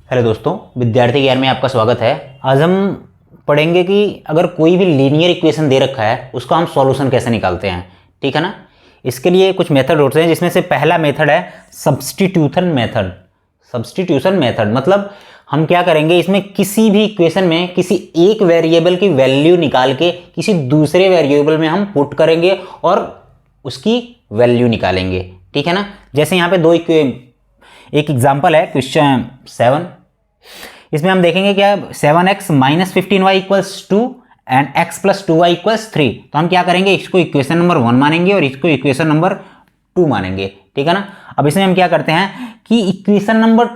Hello दोस्तों, विद्यार्थी ज्ञान में आपका स्वागत है। आज हम पढ़ेंगे कि अगर कोई भी लीनियर इक्वेशन दे रखा है उसका हम सॉल्यूशन कैसे निकालते हैं। ठीक है ना। इसके लिए कुछ मेथड होते हैं, जिसमें से पहला मेथड है सब्स्टिट्यूशन मेथड। सब्स्टिट्यूशन मेथड मतलब हम क्या करेंगे, इसमें किसी भी इक्वेशन में किसी एक वेरिएबल की वैल्यू निकाल के किसी दूसरे वेरिएबल में हम पुट करेंगे और उसकी वैल्यू निकालेंगे। ठीक है ना। जैसे यहाँ पे एक एग्जाम्पल है क्वेश्चन 7। इसमें हम देखेंगे क्या 7x minus 15y equals 2 and x plus 2y equals 3। तो हम क्या करेंगे, इसको इक्वेशन नंबर 1 मानेंगे और इसको इक्वेशन नंबर 2 मानेंगे। ठीक है ना। अब इसमें हम क्या करते हैं कि इक्वेशन नंबर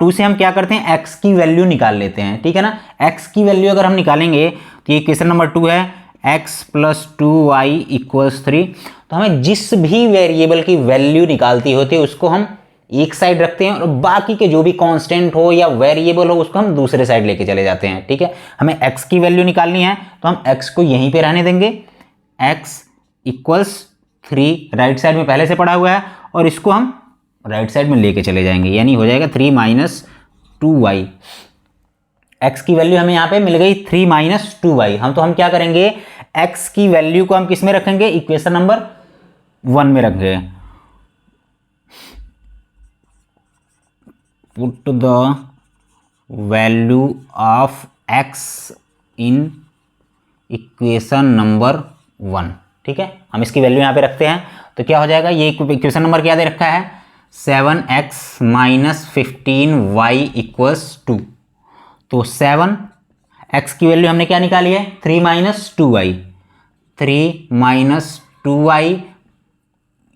2 से हम क्या करते हैं, x की वैल्यू निकाल लेते हैं। ठीक है ना। x की वैल्यू अगर हम निकालेंगे तो ये इक्वेशन नंबर 2 है, x प्लस 2y इक्वल्स 3। तो हमें जिस भी वेरिएबल की वैल्यू निकालती होती है उसको हम एक साइड रखते हैं और बाकी के जो भी कांस्टेंट हो या वेरिएबल हो उसको हम दूसरे साइड लेके चले जाते हैं। ठीक है। हमें x की वैल्यू निकालनी है तो हम x को यहीं पे रहने देंगे, x इक्वल्स 3 राइट साइड में पहले से पड़ा हुआ है और इसको हम राइट साइड में लेके चले जाएंगे, यानी हो जाएगा 3 माइनस 2y। x की वैल्यू हमें यहाँ पे मिल गई 3 माइनस 2y। हम क्या करेंगे, x की वैल्यू को हम किस में रखेंगे, इक्वेशन नंबर 1 में रखेंगे। Put the value of x in equation number 1। ठीक है। हम इसकी वैल्यू यहाँ पे रखते हैं तो क्या हो जाएगा, ये इक्वेशन नंबर क्या दे रखा है, 7x माइनस 15y इक्वल्स 2। तो 7x की वैल्यू हमने क्या निकाली है, 3 minus 2y, 3 minus 2y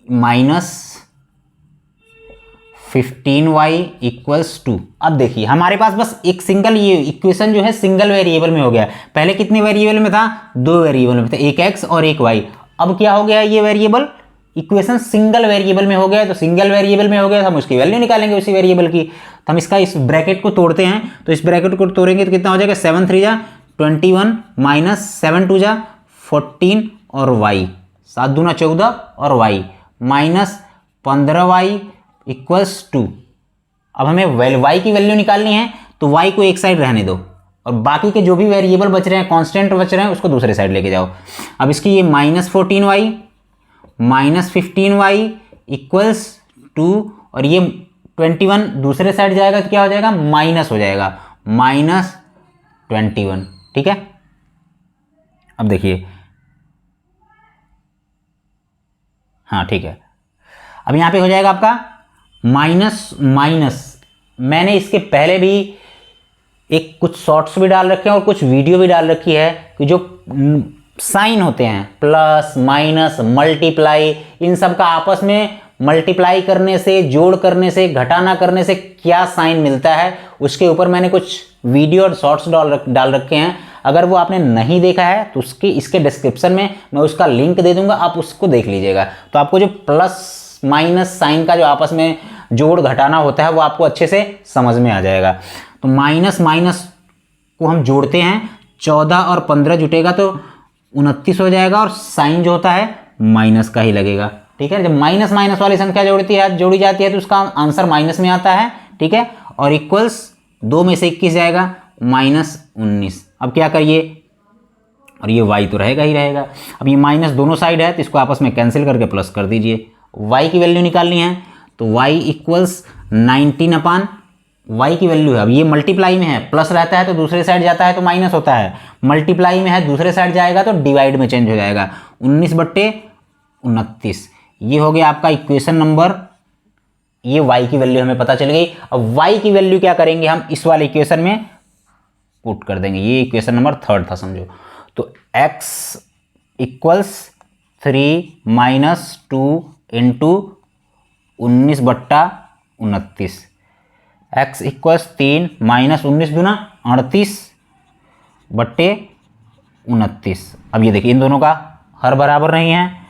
minus 15y equals 2। अब देखिए हमारे पास बस एक सिंगल, ये इक्वेशन जो है सिंगल वेरिएबल में हो गया। पहले कितने वेरिएबल में था, 2 वेरिएबल में था, एक x और एक y। अब क्या हो गया, ये वेरिएबल इक्वेशन सिंगल वेरिएबल में हो गया। तो सिंगल वेरिएबल में हो गया तो हम उसकी वैल्यू निकालेंगे उसी वेरिएबल की। तो हम इसका इस ब्रैकेट को तोड़ते हैं, तो इस ब्रैकेट को तोड़ेंगे तो कितना हो जाएगा, 7 3 जा 21 माइनस 7 2 जा 14 और y 7 दूना 14 और y माइनस 15y इक्वल्स 2। अब हमें y की वैल्यू निकालनी है तो y को एक साइड रहने दो और बाकी के जो भी वेरिएबल बच रहे हैं, कांस्टेंट बच रहे हैं, उसको दूसरे साइड लेके जाओ। अब इसकी ये minus 14y minus 15y equals 2 और ये 21 दूसरे साइड जाएगा तो क्या हो जाएगा, माइनस हो जाएगा, माइनस 21। ठीक है। अब देखिए, हाँ ठीक है। अब यहाँ पे हो जाएगा आपका माइनस माइनस। मैंने इसके पहले भी एक कुछ शॉर्ट्स भी डाल रखे हैं और कुछ वीडियो भी डाल रखी है कि जो साइन होते हैं, प्लस माइनस मल्टीप्लाई, इन सब का आपस में मल्टीप्लाई करने से, जोड़ करने से, घटाना करने से क्या साइन मिलता है, उसके ऊपर मैंने कुछ वीडियो और शॉर्ट्स डाल रखे हैं। अगर वो आपने नहीं देखा है तो इसके डिस्क्रिप्शन में मैं उसका लिंक दे दूंगा, आप उसको देख लीजिएगा। तो आपको जो प्लस माइनस साइन का जो आपस में जोड़ घटाना होता है वो आपको अच्छे से समझ में आ जाएगा। तो माइनस माइनस को हम जोड़ते हैं, 14 और 15 जुटेगा तो 29 हो जाएगा और साइन जो होता है माइनस का ही लगेगा। ठीक है। जब माइनस माइनस वाली संख्या जोड़ी जाती है तो उसका आंसर माइनस में आता है। ठीक है। और इक्वल्स 2 में से 21 जाएगा, माइनस 19। अब क्या करिए, और ये y तो रहेगा ही रहेगा। अब ये माइनस दोनों साइड है तो इसको आपस में कैंसिल करके प्लस कर दीजिए। y की वैल्यू निकालनी है तो y इक्वल्स 19 अपान y की वैल्यू है। अब ये मल्टीप्लाई में है, प्लस रहता है तो दूसरे साइड जाता है तो माइनस होता है, मल्टीप्लाई में है दूसरे साइड जाएगा तो डिवाइड में चेंज हो जाएगा, 19/29। ये हो गया आपका इक्वेशन नंबर, ये y की वैल्यू हमें पता चल गई। अब y की वैल्यू क्या करेंगे, हम इस वाले इक्वेशन में पुट कर देंगे। ये इक्वेशन नंबर 3 था समझो। तो x equals 3 minus 2 into 19/29, x equals 3 minus 19 दूना 38/29। अब ये देखिए इन दोनों का हर बराबर नहीं है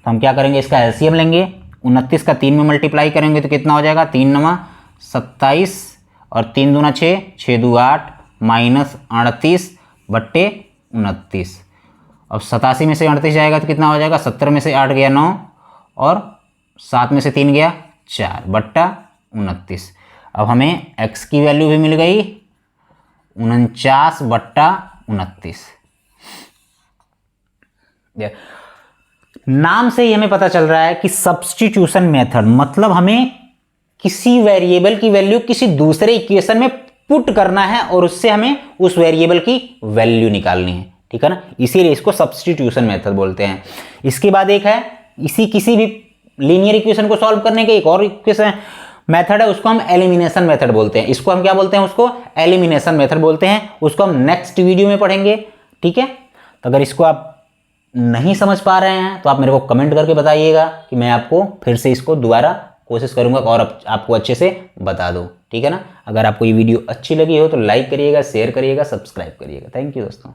तो हम क्या करेंगे, इसका एलसीएम लेंगे। 29 का 3 में मल्टीप्लाई करेंगे तो कितना हो जाएगा, 3 9 27 और 3 दूना 6, 6 2 8 माइनस 38/29। अब 87 में से 38 जाएगा तो कितना हो जाएगा, 70 में से 8 गया 9 और 7 में से 3 गया 4/29। अब हमें x की वैल्यू भी मिल गई 49/29। नाम से ही हमें पता चल रहा है कि सब्स्टिट्यूशन मेथड, मतलब हमें किसी वेरिएबल की वैल्यू किसी दूसरे इक्वेशन में पुट करना है और उससे हमें उस वेरिएबल की वैल्यू निकालनी है, ठीक है ना, इसीलिए इसको सब्स्टिट्यूशन मेथड बोलते हैं। इसके बाद एक है किसी भी लीनियर इक्वेशन को सॉल्व करने के एक और इक्वेशन मेथड है, उसको हम एलिमिनेशन मेथड बोलते हैं। इसको हम क्या बोलते हैं, उसको एलिमिनेशन मेथड बोलते हैं। उसको हम नेक्स्ट वीडियो में पढ़ेंगे, ठीक है। तो अगर इसको आप नहीं समझ पा रहे हैं तो आप मेरे को कमेंट करके बताइएगा कि मैं आपको फिर से इसको दोबारा कोशिश करूंगा और आपको अच्छे से बता दूं, ठीक है ना। अगर आपको ये वीडियो अच्छी लगी हो तो लाइक करिएगा, शेयर करिएगा, सब्सक्राइब करिएगा। थैंक यू दोस्तों।